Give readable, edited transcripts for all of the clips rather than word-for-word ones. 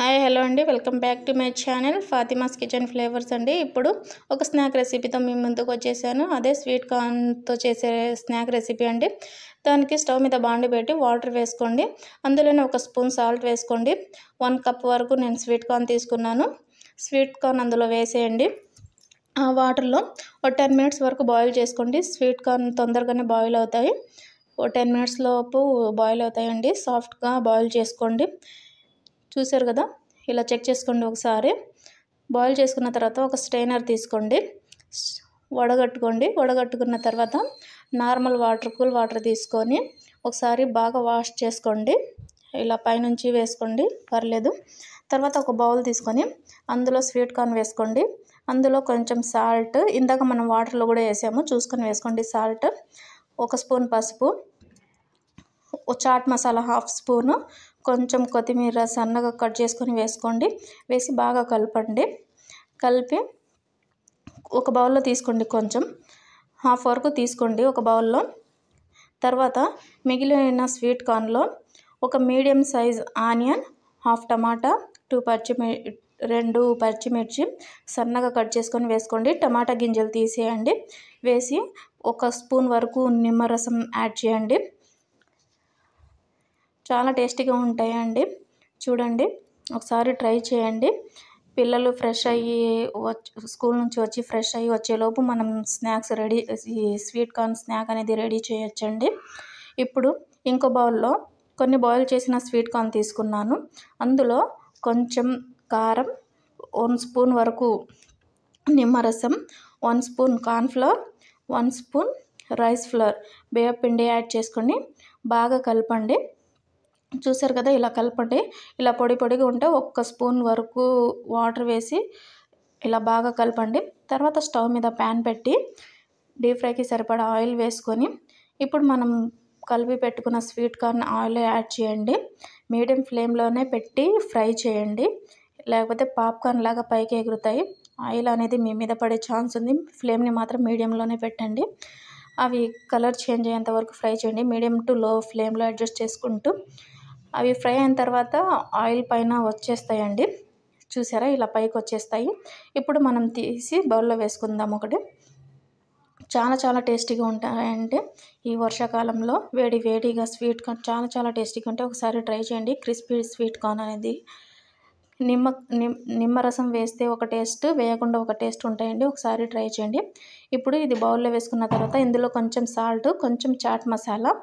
Hi hello అండి, welcome back to my channel Fatima's kitchen flavours అండి. ఇప్పుడు ఒక స్నాక్ రెసిపీతో మీ ముందుకు వచ్చేసాను. అదే స్వీట్ కార్న్తో చేసే స్నాక్ రెసిపీ అండి. దానికి స్టవ్ మీద బాండి పెట్టి వాటర్ వేసుకోండి. అందులోనే ఒక స్పూన్ సాల్ట్ వేసుకోండి. 1 కప్ వరకు నేను స్వీట్ కార్న్ తీసుకున్నాను. స్వీట్ కార్న్ అందులో వేసేయండి. ఆ వాటర్లో ఒక 10 మినిట్స్ వరకు బాయిల్ చేసుకోండి. స్వీట్ కార్న్ తొందరగానే బాయిల్ అవుతాయి. ఓ 10 మినిట్స్ లోపు బాయిల్ అవుతాయండి. సాఫ్ట్గా బాయిల్ చేసుకోండి. చూసారు కదా, ఇలా చెక్ చేసుకోండి ఒకసారి. బాయిల్ చేసుకున్న తర్వాత ఒక స్ట్రైనర్ తీసుకోండి, వడగట్టుకున్న తర్వాత నార్మల్ వాటర్, కూల్ వాటర్ తీసుకొని ఒకసారి బాగా వాష్ చేసుకోండి. ఇలా పైనుంచి వేసుకోండి, పర్లేదు. తర్వాత ఒక బౌల్ తీసుకొని అందులో స్వీట్ కార్న్ వేసుకోండి. అందులో కొంచెం సాల్ట్, ఇందాక మనం వాటర్లో కూడా వేసాము, చూసుకొని వేసుకోండి సాల్ట్. 1 స్పూన్ పసుపు, చాట్ మసాలా 1/2 స్పూను, కొంచెం కొత్తిమీర సన్నగా కట్ చేసుకొని వేసుకోండి. వేసి బాగా కలపండి. కలిపి ఒక బౌల్లో తీసుకోండి, కొంచెం హాఫ్ వరకు తీసుకోండి ఒక బౌల్లో. తర్వాత మిగిలిన స్వీట్ కార్న్లో ఒక మీడియం సైజ్ ఆనియన్, 1/2 టమాటా, 2 పచ్చిమిర్చి సన్నగా కట్ చేసుకొని వేసుకోండి. టమాటా గింజలు తీసేయండి. వేసి 1 స్పూన్ వరకు నిమ్మరసం యాడ్ చేయండి. చాలా టేస్టీగా ఉంటాయండి. చూడండి, ఒకసారి ట్రై చేయండి. పిల్లలు ఫ్రెష్ అయ్యి స్కూల్ నుంచి వచ్చి ఫ్రెష్ అయ్యి వచ్చేలోపు మనం స్నాక్స్ రెడీ, ఈ స్వీట్ కార్న్ స్నాక్ అనేది రెడీ చేయొచ్చండి. ఇప్పుడు ఇంకో బౌల్లో కొన్ని బాయిల్ చేసిన స్వీట్ కార్న్ తీసుకున్నాను. అందులో కొంచెం కారం, 1 స్పూన్ వరకు నిమ్మరసం, 1 spoon cornflour, 1 spoon rice flour, బియ్యపిండి యాడ్ చేసుకొని బాగా కలపండి. చూసారు కదా, ఇలా కలపండి. ఇలా పొడిగా ఉంటే 1 స్పూన్ వరకు వాటర్ వేసి ఇలా బాగా కలపండి. తర్వాత స్టవ్ మీద ప్యాన్ పెట్టి డీప్ ఫ్రైకి సరిపడా ఆయిల్ వేసుకొని ఇప్పుడు మనం కలిపి పెట్టుకున్న స్వీట్ కార్న్ ఆయిల్ యాడ్ చేయండి. మీడియం ఫ్లేమ్లోనే పెట్టి ఫ్రై చేయండి, లేకపోతే పాప్కార్న్ లాగా పైకి ఎగురుతాయి. ఆయిల్ అనేది మీ మీద పడే ఛాన్స్ ఉంది. ఫ్లేమ్ని మాత్రం మీడియంలోనే పెట్టండి. అవి కలర్ చేంజ్ అయ్యేంత వరకు ఫ్రై చేయండి, మీడియం టు లో ఫ్లేమ్లో అడ్జస్ట్ చేసుకుంటూ. అవి ఫ్రై అయిన తర్వాత ఆయిల్ పైన వచ్చేస్తాయండి. చూసారా, ఇలా పైకి వచ్చేస్తాయి. ఇప్పుడు మనం తీసి బౌల్లో వేసుకుందాం ఒకటి. చాలా టేస్టీగా ఉంటాయండి. ఈ వర్షాకాలంలో వేడిగా స్వీట్ కార్న్ చాలా టేస్టీగా ఉంటాయి. ఒకసారి ట్రై చేయండి. క్రిస్పీ స్వీట్ కార్న్ అనేది నిమ్మరసం వేస్తే ఒక టేస్ట్, వేయకుండా ఒక టేస్ట్ ఉంటాయండి. ఒకసారి ట్రై చేయండి. ఇప్పుడు ఇది బౌల్లో వేసుకున్న తర్వాత ఇందులో కొంచెం సాల్ట్, కొంచెం చాట్ మసాలా,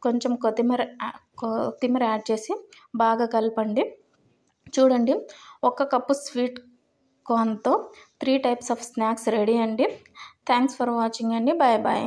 కొంచెం కొత్తిమీర యాడ్ చేసి బాగా కలపండి. చూడండి, 1 కప్పు స్వీట్ కార్న్తో 3 టైప్స్ ఆఫ్ స్నాక్స్ రెడీ అండి. థ్యాంక్స్ ఫర్ వాచింగ్ అండి. బాయ్.